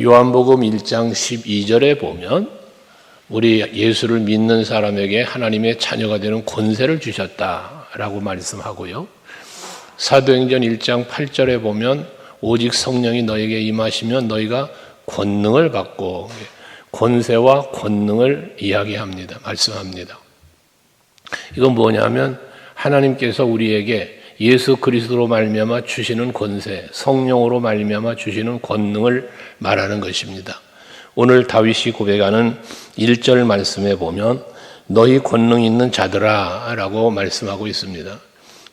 요한복음 1장 12절에 보면 우리 예수를 믿는 사람에게 하나님의 자녀가 되는 권세를 주셨다라고 말씀하고요. 사도행전 1장 8절에 보면 오직 성령이 너에게 임하시면 너희가 권능을 받고, 권세와 권능을 이야기합니다. 말씀합니다. 이건 뭐냐면 하나님께서 우리에게 예수 그리스도로 말미암아 주시는 권세, 성령으로 말미암아 주시는 권능을 말하는 것입니다. 오늘 다윗이 고백하는 1절 말씀에 보면 너희 권능 있는 자들아 라고 말씀하고 있습니다.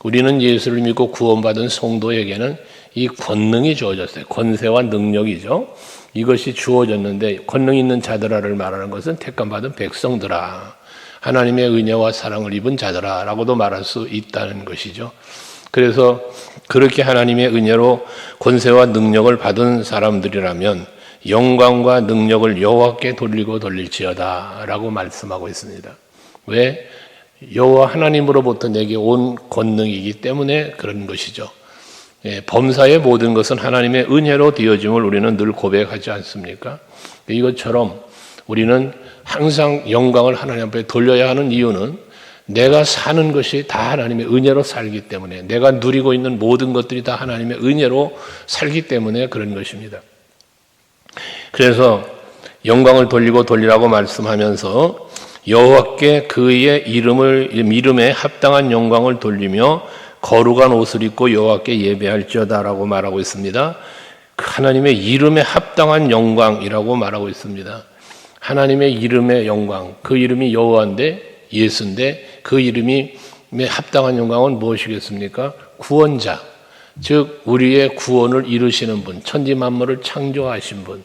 우리는 예수를 믿고 구원받은 성도에게는 이 권능이 주어졌어요. 권세와 능력이죠. 이것이 주어졌는데 권능 있는 자들아를 말하는 것은 택함받은 백성들아, 하나님의 은혜와 사랑을 입은 자들아 라고도 말할 수 있다는 것이죠. 그래서 그렇게 하나님의 은혜로 권세와 능력을 받은 사람들이라면 영광과 능력을 여호와께 돌리고 돌릴지어다 라고 말씀하고 있습니다. 왜? 여호와 하나님으로부터 내게 온 권능이기 때문에 그런 것이죠. 범사의 모든 것은 하나님의 은혜로 되어짐을 우리는 늘 고백하지 않습니까? 이것처럼 우리는 항상 영광을 하나님 앞에 돌려야 하는 이유는 내가 사는 것이 다 하나님의 은혜로 살기 때문에, 내가 누리고 있는 모든 것들이 다 하나님의 은혜로 살기 때문에 그런 것입니다. 그래서 영광을 돌리고 돌리라고 말씀하면서 여호와께 그의 이름에 합당한 영광을 돌리며 거룩한 옷을 입고 여호와께 예배할지어다라고 말하고 있습니다. 하나님의 이름에 합당한 영광이라고 말하고 있습니다. 하나님의 이름의 영광, 그 이름이 여호와인데, 예수인데 그 이름이 합당한 영광은 무엇이겠습니까? 구원자, 즉 우리의 구원을 이루시는 분, 천지 만물을 창조하신 분,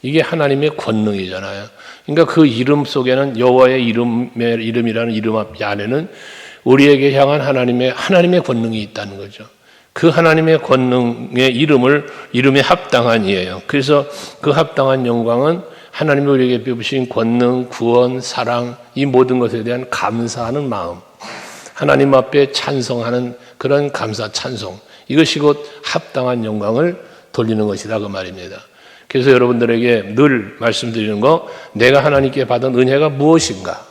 이게 하나님의 권능이잖아요. 그러니까 그 이름 속에는 여호와의 이름이라는 이름 안에는 우리에게 향한 하나님의 권능이 있다는 거죠. 그 하나님의 권능의 이름에 합당한 이에요. 그래서 그 합당한 영광은 하나님이 우리에게 베푸신 권능, 구원, 사랑, 이 모든 것에 대한 감사하는 마음, 하나님 앞에 찬송하는 그런 감사, 찬송, 이것이 곧 합당한 영광을 돌리는 것이다 그 말입니다. 그래서 여러분들에게 늘 말씀드리는 거, 내가 하나님께 받은 은혜가 무엇인가?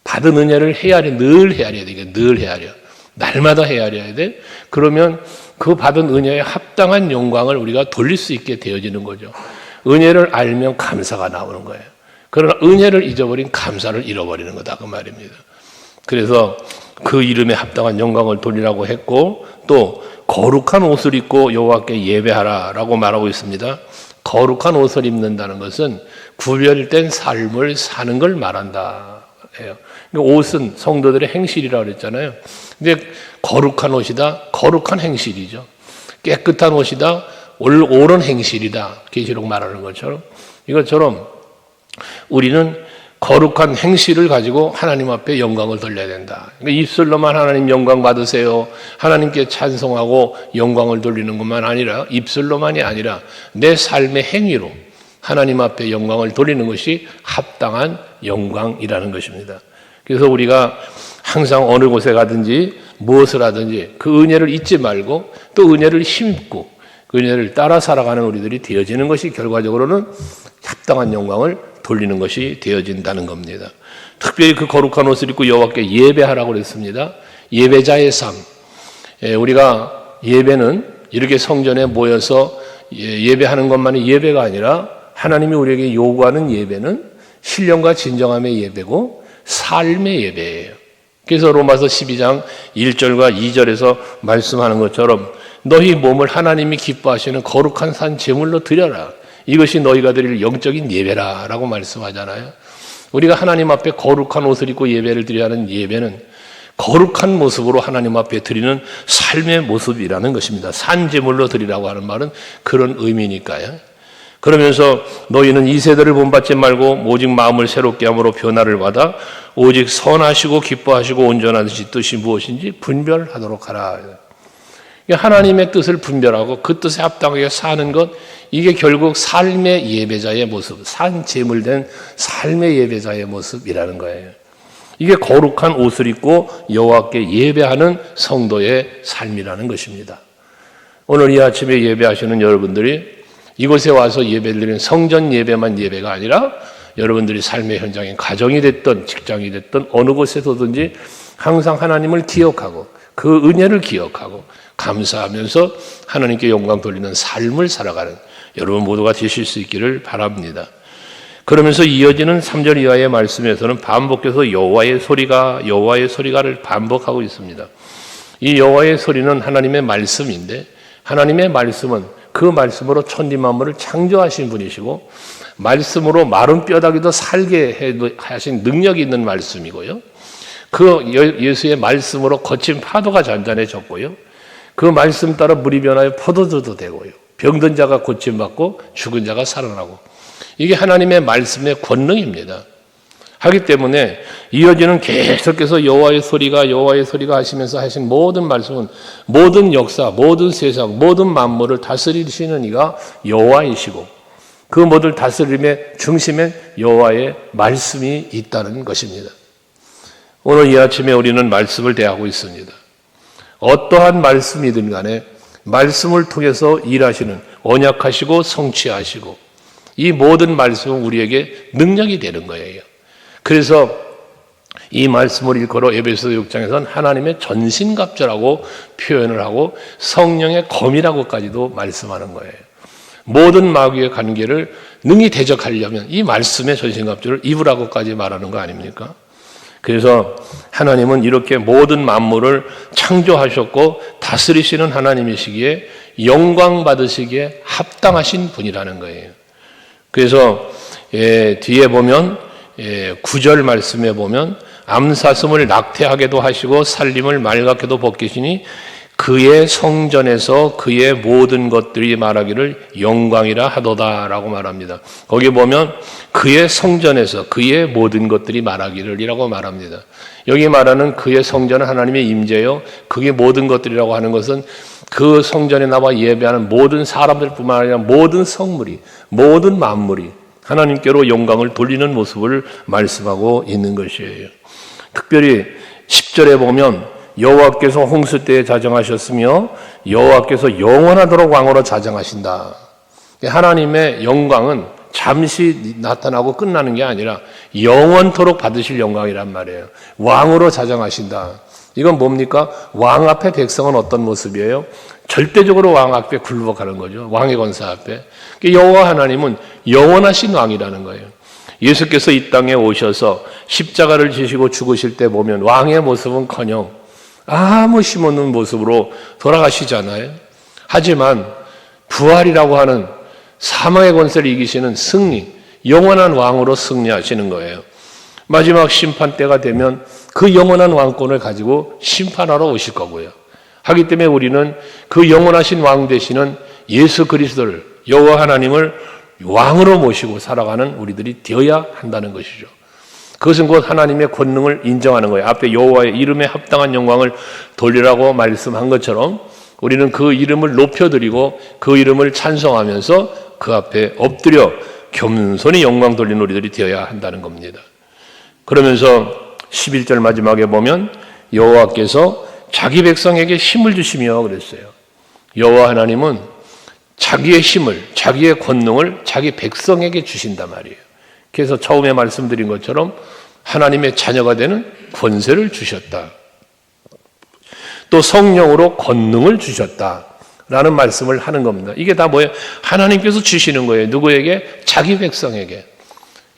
받은 은혜를 늘 헤아려야 돼. 늘 헤아려. 날마다 헤아려야 돼. 그러면 그 받은 은혜에 합당한 영광을 우리가 돌릴 수 있게 되어지는 거죠. 은혜를 알면 감사가 나오는 거예요. 그러나 은혜를 잊어버린 감사를 잃어버리는 거다 그 말입니다. 그래서 그 이름에 합당한 영광을 돌리라고 했고, 또 거룩한 옷을 입고 여호와께 예배하라라고 말하고 있습니다. 거룩한 옷을 입는다는 것은 구별된 삶을 사는 걸 말한다 해요. 옷은 성도들의 행실이라고 그랬잖아요. 근데 거룩한 옷이다, 거룩한 행실이죠. 깨끗한 옷이다, 옳은 행실이다. 계시록 말하는 것처럼, 이것처럼 우리는 거룩한 행실을 가지고 하나님 앞에 영광을 돌려야 된다. 그러니까 입술로만 하나님 영광 받으세요, 하나님께 찬송하고 영광을 돌리는 것만 아니라, 입술로만이 아니라 내 삶의 행위로 하나님 앞에 영광을 돌리는 것이 합당한 영광이라는 것입니다. 그래서 우리가 항상 어느 곳에 가든지 무엇을 하든지 그 은혜를 잊지 말고 또 은혜를 힘입고 그 은혜를 따라 살아가는 우리들이 되어지는 것이 결과적으로는 합당한 영광을 돌리는 것이 되어진다는 겁니다. 특별히 그 거룩한 옷을 입고 여호와께 예배하라고 그랬습니다. 예배자의 삶. 우리가 예배는 이렇게 성전에 모여서 예배하는 것만이 예배가 아니라 하나님이 우리에게 요구하는 예배는 신령과 진정함의 예배고 삶의 예배예요. 그래서 로마서 12장 1절과 2절에서 말씀하는 것처럼 너희 몸을 하나님이 기뻐하시는 거룩한 산 제물로 드려라. 이것이 너희가 드릴 영적인 예배라 라고 말씀하잖아요. 우리가 하나님 앞에 거룩한 옷을 입고 예배를 드려야 하는 예배는 거룩한 모습으로 하나님 앞에 드리는 삶의 모습이라는 것입니다. 산 제물로 드리라고 하는 말은 그런 의미니까요. 그러면서 너희는 이 세대를 본받지 말고 오직 마음을 새롭게 함으로 변화를 받아 오직 선하시고 기뻐하시고 온전한 뜻이 무엇인지 분별하도록 하라. 하나님의 뜻을 분별하고 그 뜻에 합당하게 사는 것, 이게 결국 삶의 예배자의 모습, 산 제물된 삶의 예배자의 모습이라는 거예요. 이게 거룩한 옷을 입고 여호와께 예배하는 성도의 삶이라는 것입니다. 오늘 이 아침에 예배하시는 여러분들이 이곳에 와서 예배를 드리는 성전 예배만 예배가 아니라 여러분들이 삶의 현장에 가정이 됐든 직장이 됐든 어느 곳에서든지 항상 하나님을 기억하고 그 은혜를 기억하고 감사하면서 하나님께 영광 돌리는 삶을 살아가는 여러분 모두가 되실 수 있기를 바랍니다. 그러면서 이어지는 3절 이하의 말씀에서는 반복해서 여호와의 소리가를 반복하고 있습니다. 이 여호와의 소리는 하나님의 말씀인데 하나님의 말씀은 그 말씀으로 천지 만물을 창조하신 분이시고 말씀으로 마른 뼈다귀도 살게 하신 능력이 있는 말씀이고요. 그 예수의 말씀으로 거친 파도가 잔잔해졌고요. 그 말씀 따라 물이 변하여 포도주도 되고요. 병든 자가 고침받고 죽은 자가 살아나고 이게 하나님의 말씀의 권능입니다. 하기 때문에 이어지는 계속해서 여호와의 소리가 하시면서 하신 모든 말씀은 모든 역사, 모든 세상, 모든 만물을 다스리시는 이가 여호와이시고 그 모든 다스림의 중심에 여호와의 말씀이 있다는 것입니다. 오늘 이 아침에 우리는 말씀을 대하고 있습니다. 어떠한 말씀이든 간에 말씀을 통해서 일하시는 언약하시고 성취하시고 이 모든 말씀은 우리에게 능력이 되는 거예요. 그래서 이 말씀을 일컬어 에베소 6장에서는 하나님의 전신갑주라고 표현을 하고 성령의 검이라고까지도 말씀하는 거예요. 모든 마귀의 관계를 능히 대적하려면 이 말씀의 전신갑주를 입으라고까지 말하는 거 아닙니까? 그래서 하나님은 이렇게 모든 만물을 창조하셨고 다스리시는 하나님이시기에 영광 받으시기에 합당하신 분이라는 거예요. 그래서 뒤에 보면 9절 말씀에 보면 암사슴을 낙태하게도 하시고 살림을 맑게도 벗기시니 그의 성전에서 그의 모든 것들이 말하기를 영광이라 하도다라고 말합니다. 거기 보면 그의 성전에서 그의 모든 것들이 말하기를 이라고 말합니다. 여기 말하는 그의 성전은 하나님의 임재요. 그게 모든 것들이라고 하는 것은 그 성전에 나와 예배하는 모든 사람들뿐만 아니라 모든 성물이 모든 만물이 하나님께로 영광을 돌리는 모습을 말씀하고 있는 것이에요. 특별히 10절에 보면 여호와께서 홍수 때에 자정하셨으며 여호와께서 영원하도록 왕으로 자정하신다. 하나님의 영광은 잠시 나타나고 끝나는 게 아니라 영원토록 받으실 영광이란 말이에요. 왕으로 자정하신다. 이건 뭡니까? 왕 앞에 백성은 어떤 모습이에요? 절대적으로 왕 앞에 굴복하는 거죠. 왕의 권세 앞에. 여호와 하나님은 영원하신 왕이라는 거예요. 예수께서 이 땅에 오셔서 십자가를 지시고 죽으실 때 보면 왕의 모습은커녕 아무 힘없는 모습으로 돌아가시잖아요. 하지만 부활이라고 하는 사망의 권세를 이기시는 승리, 영원한 왕으로 승리하시는 거예요. 마지막 심판 때가 되면 그 영원한 왕권을 가지고 심판하러 오실 거고요. 하기 때문에 우리는 그 영원하신 왕 되시는 예수 그리스도를 여호와 하나님을 왕으로 모시고 살아가는 우리들이 되어야 한다는 것이죠. 그것은 곧 하나님의 권능을 인정하는 거예요. 앞에 여호와의 이름에 합당한 영광을 돌리라고 말씀한 것처럼 우리는 그 이름을 높여드리고 그 이름을 찬송하면서 그 앞에 엎드려 겸손히 영광 돌리는 우리들이 되어야 한다는 겁니다. 그러면서 11절 마지막에 보면 여호와께서 자기 백성에게 힘을 주시며 그랬어요. 여호와 하나님은 자기의 힘을, 자기의 권능을 자기 백성에게 주신단 말이에요. 그래서 처음에 말씀드린 것처럼 하나님의 자녀가 되는 권세를 주셨다. 또 성령으로 권능을 주셨다라는 말씀을 하는 겁니다. 이게 다 뭐예요? 하나님께서 주시는 거예요. 누구에게? 자기 백성에게.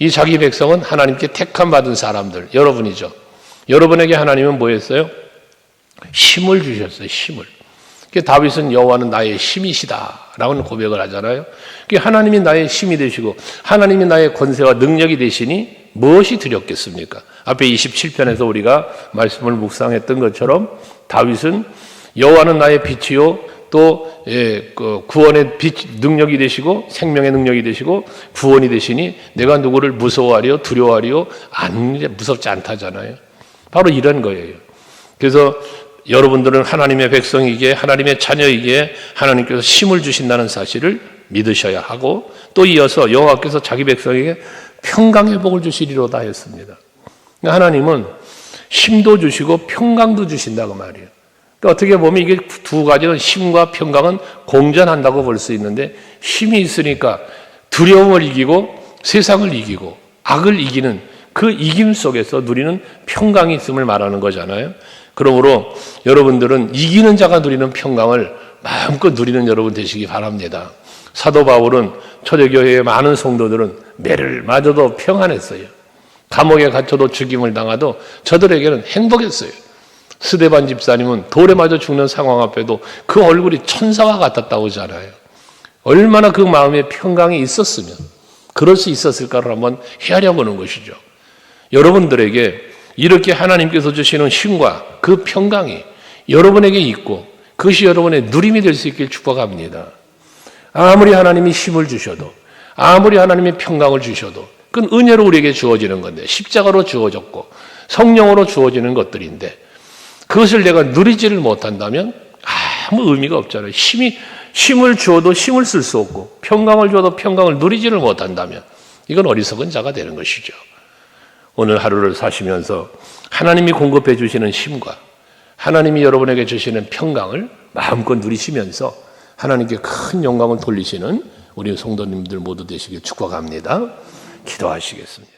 이 자기 백성은 하나님께 택함 받은 사람들, 여러분이죠. 여러분에게 하나님은 뭐 했어요? 힘을 주셨어요. 힘을. 다윗은 여호와는 나의 힘이시다라는 고백을 하잖아요. 하나님이 나의 힘이 되시고 하나님이 나의 권세와 능력이 되시니 무엇이 두렵겠습니까? 앞에 27편에서 우리가 말씀을 묵상했던 것처럼 다윗은 여호와는 나의 빛이요 또 구원의 빛 능력이 되시고 생명의 능력이 되시고 구원이 되시니 내가 누구를 무서워하리요 두려워하리요 무섭지 않다잖아요. 바로 이런 거예요. 그래서 여러분들은 하나님의 백성이기에 하나님의 자녀이기에 하나님께서 힘을 주신다는 사실을 믿으셔야 하고 또 이어서 여호와께서 자기 백성에게 평강의 복을 주시리로다 했습니다. 하나님은 힘도 주시고 평강도 주신다고 말이에요. 그러니까 어떻게 보면 이게 두 가지는 힘과 평강은 공존한다고 볼 수 있는데, 힘이 있으니까 두려움을 이기고 세상을 이기고 악을 이기는 그 이김 속에서 누리는 평강이 있음을 말하는 거잖아요. 그러므로 여러분들은 이기는 자가 누리는 평강을 마음껏 누리는 여러분 되시기 바랍니다. 사도 바울은 초대교회의 많은 성도들은 매를 맞아도 평안했어요. 감옥에 갇혀도 죽임을 당하도 저들에게는 행복했어요. 스데반 집사님은 돌에 맞아 죽는 상황 앞에도 그 얼굴이 천사와 같았다고 하잖아요. 얼마나 그 마음에 평강이 있었으면 그럴 수 있었을까를 한번 헤아려 보는 것이죠. 여러분들에게 이렇게 하나님께서 주시는 힘과 그 평강이 여러분에게 있고 그것이 여러분의 누림이 될 수 있길 축복합니다. 아무리 하나님이 힘을 주셔도, 아무리 하나님이 평강을 주셔도 그건 은혜로 우리에게 주어지는 건데, 십자가로 주어졌고 성령으로 주어지는 것들인데, 그것을 내가 누리지를 못한다면 아무 의미가 없잖아요. 힘을 주어도 힘을 쓸 수 없고 평강을 주어도 평강을 누리지를 못한다면 이건 어리석은 자가 되는 것이죠. 오늘 하루를 사시면서 하나님이 공급해 주시는 힘과 하나님이 여러분에게 주시는 평강을 마음껏 누리시면서 하나님께 큰 영광을 돌리시는 우리 성도님들 모두 되시길 축복합니다. 기도하시겠습니다.